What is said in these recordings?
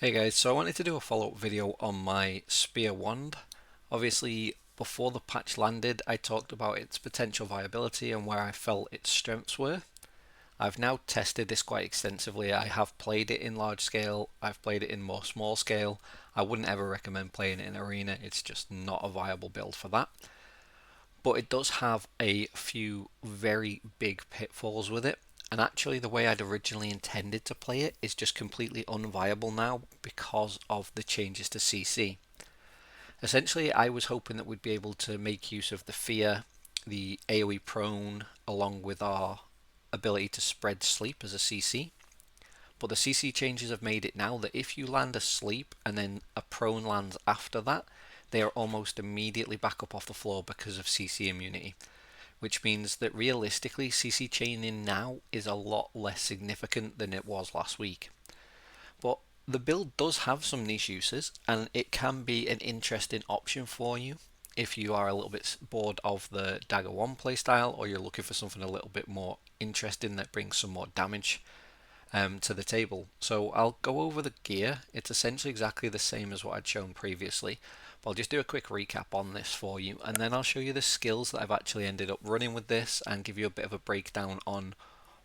Hey guys, so I wanted to do a follow-up video on my spear wand. Obviously, before the patch landed, I talked about its potential viability and where I felt its strengths were. I've now tested this quite extensively. I have played it in large scale, I've played it in more small scale. I wouldn't ever recommend playing it in arena, it's just not a viable build for that. But it does have a few very big pitfalls with it. And actually, the way I'd originally intended to play it is just completely unviable now because of the changes to CC. Essentially, I was hoping that we'd be able to make use of the fear, the AoE prone, along with our ability to spread sleep as a CC. But the CC changes have made it now that if you land asleep and then a prone lands after that, they are almost immediately back up off the floor because of CC immunity, which means that realistically CC chaining now is a lot less significant than it was last week. But the build does have some niche uses and it can be an interesting option for you if you are a little bit bored of the Dagger 1 playstyle or you're looking for something a little bit more interesting that brings some more damage to the table. So I'll go over the gear. It's essentially exactly the same as what I'd shown previously, but I'll just do a quick recap on this for you, and then I'll show you the skills that I've actually ended up running with this and give you a bit of a breakdown on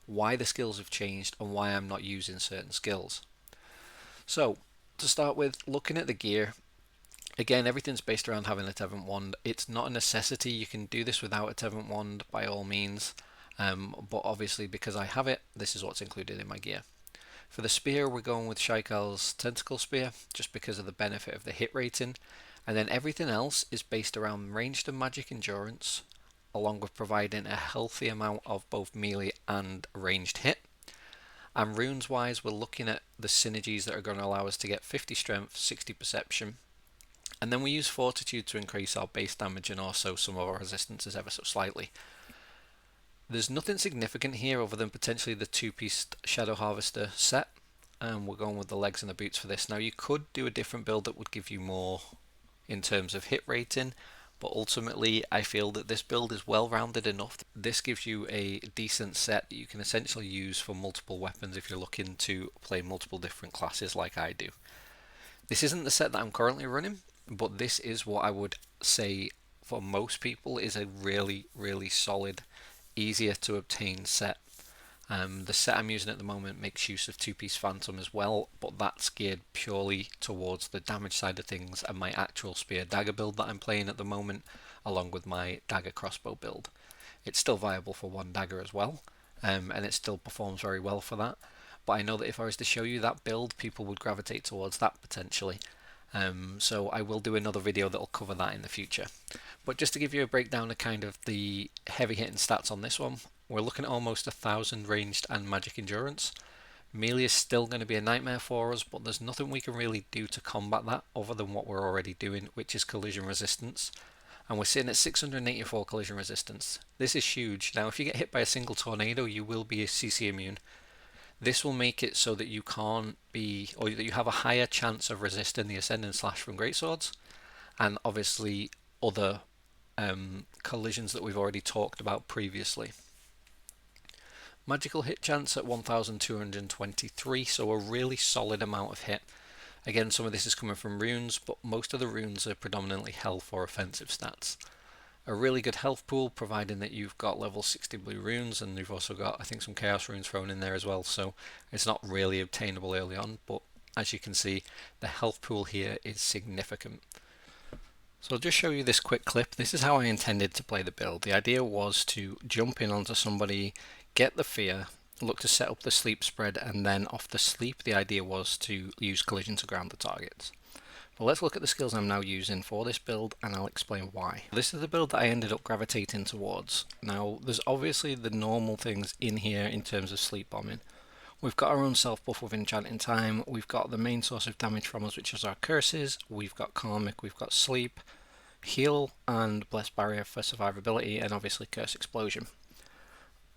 why the skills have changed and why I'm not using certain skills. So to start with, looking at the gear, again, everything's based around having a Tevant wand. It's not a necessity. You can do this without a Tevant wand by all means. But obviously, because I have it, this is what's included in my gear. For the spear, we're going with Shaikal's Tentacle Spear, just because of the benefit of the hit rating. And then everything else is based around ranged and magic endurance, along with providing a healthy amount of both melee and ranged hit. And runes wise, we're looking at the synergies that are going to allow us to get 50 strength, 60 perception. And then we use fortitude to increase our base damage and also some of our resistances ever so slightly. There's nothing significant here other than potentially the two-piece Shadow Harvester set. And we're going with the legs and the boots for this. Now you could do a different build that would give you more in terms of hit rating, but ultimately I feel that this build is well rounded enough. This gives you a decent set that you can essentially use for multiple weapons if you're looking to play multiple different classes like I do. This isn't the set that I'm currently running, but this is what I would say for most people is a really solid, easier to obtain set. The set I'm using at the moment makes use of two-piece Phantom as well, but that's geared purely towards the damage side of things and my actual spear dagger build that I'm playing at the moment, along with my dagger crossbow build. It's still viable for one dagger as well, and it still performs very well for that. But I know that if I was to show you that build, people would gravitate towards that potentially. So I will do another video that will cover that in the future. But just to give you a breakdown of kind of the heavy hitting stats on this one, we're looking at almost 1,000 ranged and magic endurance. Melee is still going to be a nightmare for us, but there's nothing we can really do to combat that other than what we're already doing, which is collision resistance. And we're sitting at 684 collision resistance. This is huge. Now, if you get hit by a single tornado, you will be CC immune. This will make it so that you can't be, or that you have a higher chance of resisting the Ascending Slash from Greatswords, and obviously other collisions that we've already talked about previously. Magical hit chance at 1223, so a really solid amount of hit. Again, some of this is coming from runes, but most of the runes are predominantly health or offensive stats. A really good health pool, providing that you've got level 60 blue runes, and you've also got, I think, some chaos runes thrown in there as well, so it's not really obtainable early on, but as you can see, the health pool here is significant. So I'll just show you this quick clip. This is how I intended to play the build. The idea was to jump in onto somebody, get the fear, look to set up the sleep spread, and then off the sleep the idea was to use collision to ground the targets. But let's look at the skills I'm now using for this build and I'll explain why. This is the build that I ended up gravitating towards. Now there's obviously the normal things in here in terms of sleep bombing. We've got our own self buff with Enchanting Time, we've got the main source of damage from us which is our curses, we've got Karmic, we've got Sleep, Heal and Blessed Barrier for survivability, and obviously Curse Explosion.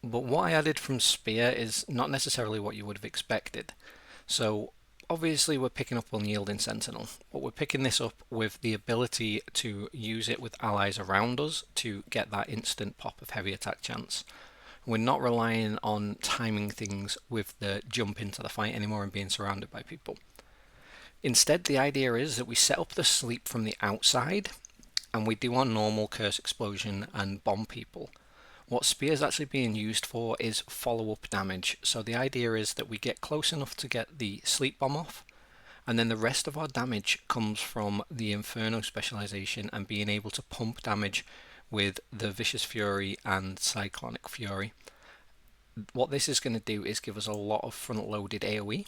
But what I added from Spear is not necessarily what you would have expected. So obviously we're picking up Unyielding Sentinel, but we're picking this up with the ability to use it with allies around us to get that instant pop of heavy attack chance. We're not relying on timing things with the jump into the fight anymore and being surrounded by people. Instead, the idea is that we set up the sleep from the outside and we do our normal curse explosion and bomb people. What Spear is actually being used for is follow-up damage. So the idea is that we get close enough to get the sleep bomb off, and then the rest of our damage comes from the Inferno specialization and being able to pump damage with the Vicious Fury and Cyclonic Fury. What this is going to do is give us a lot of front-loaded AoE.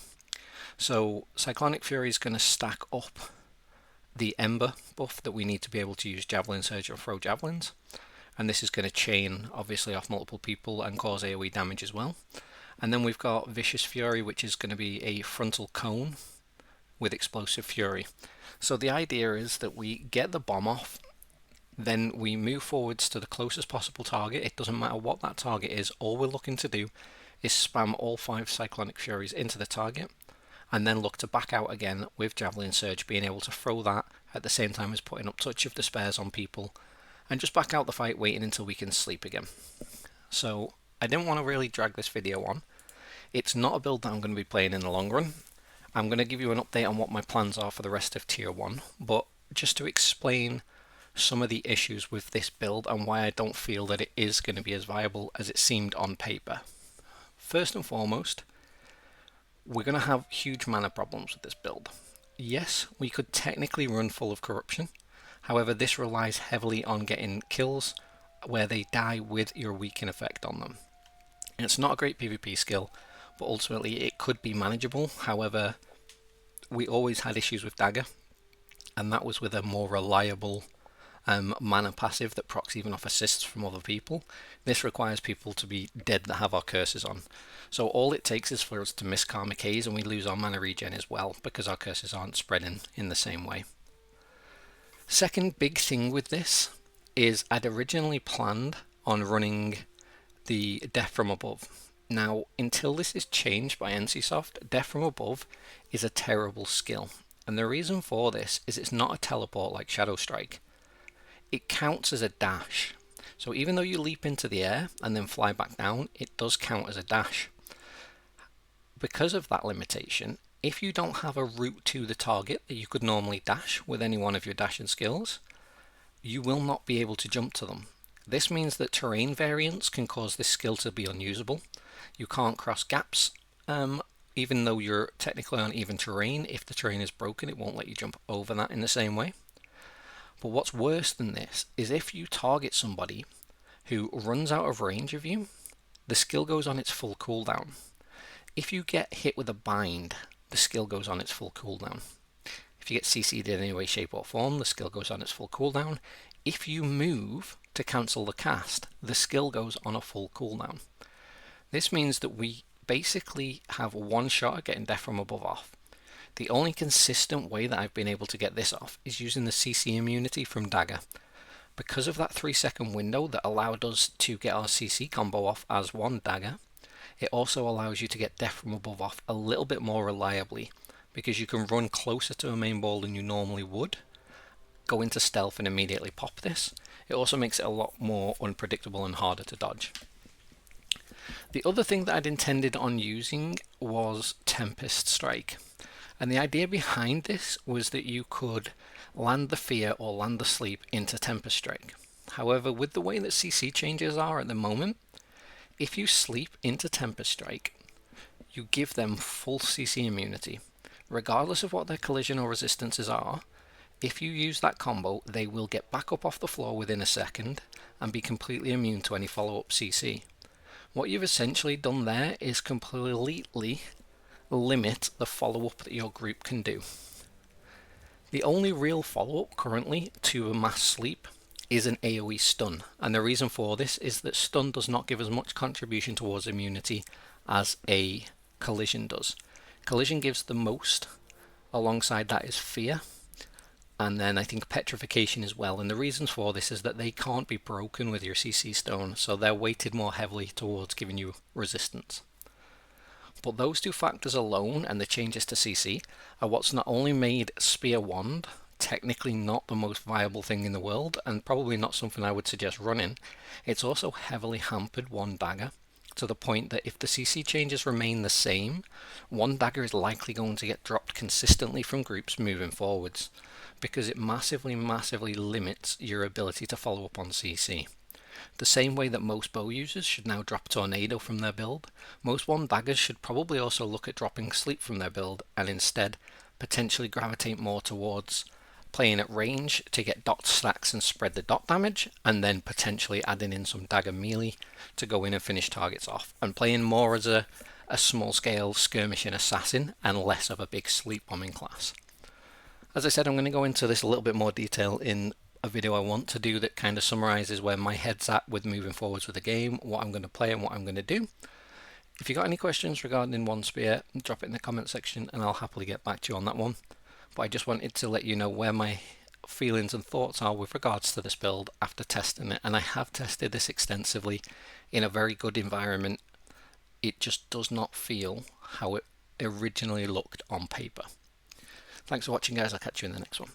So Cyclonic Fury is going to stack up the Ember buff that we need to be able to use Javelin Surge and throw javelins. And this is going to chain obviously off multiple people and cause AoE damage as well. And then we've got Vicious Fury, which is going to be a frontal cone with Explosive Fury. So the idea is that we get the bomb off, then we move forwards to the closest possible target. It doesn't matter what that target is, all we're looking to do is spam all 5 Cyclonic Furies into the target, and then look to back out again with Javelin Surge, being able to throw that at the same time as putting up Touch of Despairs on people, and just back out the fight waiting until we can sleep again. So I didn't want to really drag this video on. It's not a build that I'm going to be playing in the long run. I'm going to give you an update on what my plans are for the rest of Tier 1, but just to explain some of the issues with this build and why I don't feel that it is going to be as viable as it seemed on paper. First and foremost, we're going to have huge mana problems with this build. Yes, we could technically run full of corruption, however this relies heavily on getting kills where they die with your weaken effect on them. And it's not a great PvP skill, but ultimately it could be manageable. However, we always had issues with Dagger, and that was with a more reliable mana passive that procs even off assists from other people. This requires people to be dead that have our curses on. So all it takes is for us to miss Karmic Haze and we lose our mana regen as well, because our curses aren't spreading in the same way. Second big thing with this is I'd originally planned on running the Death from Above. Now, until this is changed by NCSoft, Death from Above is a terrible skill. And the reason for this is it's not a teleport like Shadow Strike. It counts as a dash. So even though you leap into the air and then fly back down, it does count as a dash. Because of that limitation, if you don't have a route to the target that you could normally dash with any one of your dashing skills, you will not be able to jump to them. This means that terrain variance can cause this skill to be unusable. You can't cross gaps, even though you're technically on even terrain. If the terrain is broken, it won't let you jump over that in the same way. But what's worse than this is if you target somebody who runs out of range of you, the skill goes on its full cooldown. If you get hit with a bind, the skill goes on its full cooldown. If you get CC'd in any way, shape or form, the skill goes on its full cooldown. If you move to cancel the cast, the skill goes on a full cooldown. This means that we basically have one shot at getting Death from Above off. The only consistent way that I've been able to get this off is using the CC immunity from Dagger. Because of that 3-second window that allowed us to get our CC combo off as one Dagger, it also allows you to get Death from Above off a little bit more reliably, because you can run closer to a main ball than you normally would, go into stealth and immediately pop this. It also makes it a lot more unpredictable and harder to dodge. The other thing that I'd intended on using was Tempest Strike. And the idea behind this was that you could land the Fear or land the Sleep into Tempest Strike. However, with the way that CC changes are at the moment, if you sleep into Tempest Strike, you give them full CC immunity. Regardless of what their collision or resistances are, if you use that combo, they will get back up off the floor within a second and be completely immune to any follow-up CC. What you've essentially done there is completely limit the follow-up that your group can do. The only real follow-up currently to a mass sleep is an AoE stun, and the reason for this is that stun does not give as much contribution towards immunity as a collision does. Collision gives the most, alongside that is fear, and then I think petrification as well, and the reasons for this is that they can't be broken with your CC stone, so they're weighted more heavily towards giving you resistance. But those two factors alone and the changes to CC are what's not only made Spear Wand technically not the most viable thing in the world, and probably not something I would suggest running, it's also heavily hampered one Dagger, to the point that if the CC changes remain the same, one dagger is likely going to get dropped consistently from groups moving forwards, because it massively limits your ability to follow up on CC. The same way that most bow users should now drop Tornado from their build, most one daggers should probably also look at dropping Sleep from their build and instead potentially gravitate more towards playing at range to get dot stacks and spread the dot damage, and then potentially adding in some dagger melee to go in and finish targets off, and playing more as a small scale skirmishing assassin and less of a big sleep bombing class. As I said, I'm going to go into this a little bit more detail in a video I want to do that kind of summarizes where my head's at with moving forwards with the game, what I'm going to play and what I'm going to do. If you got any questions regarding One Spear, drop it in the comment section and I'll happily get back to you on that one. But I just wanted to let you know where my feelings and thoughts are with regards to this build after testing it, and I have tested this extensively in a very good environment. It just does not feel how it originally looked on paper. Thanks for watching, guys. I'll catch you in the next one.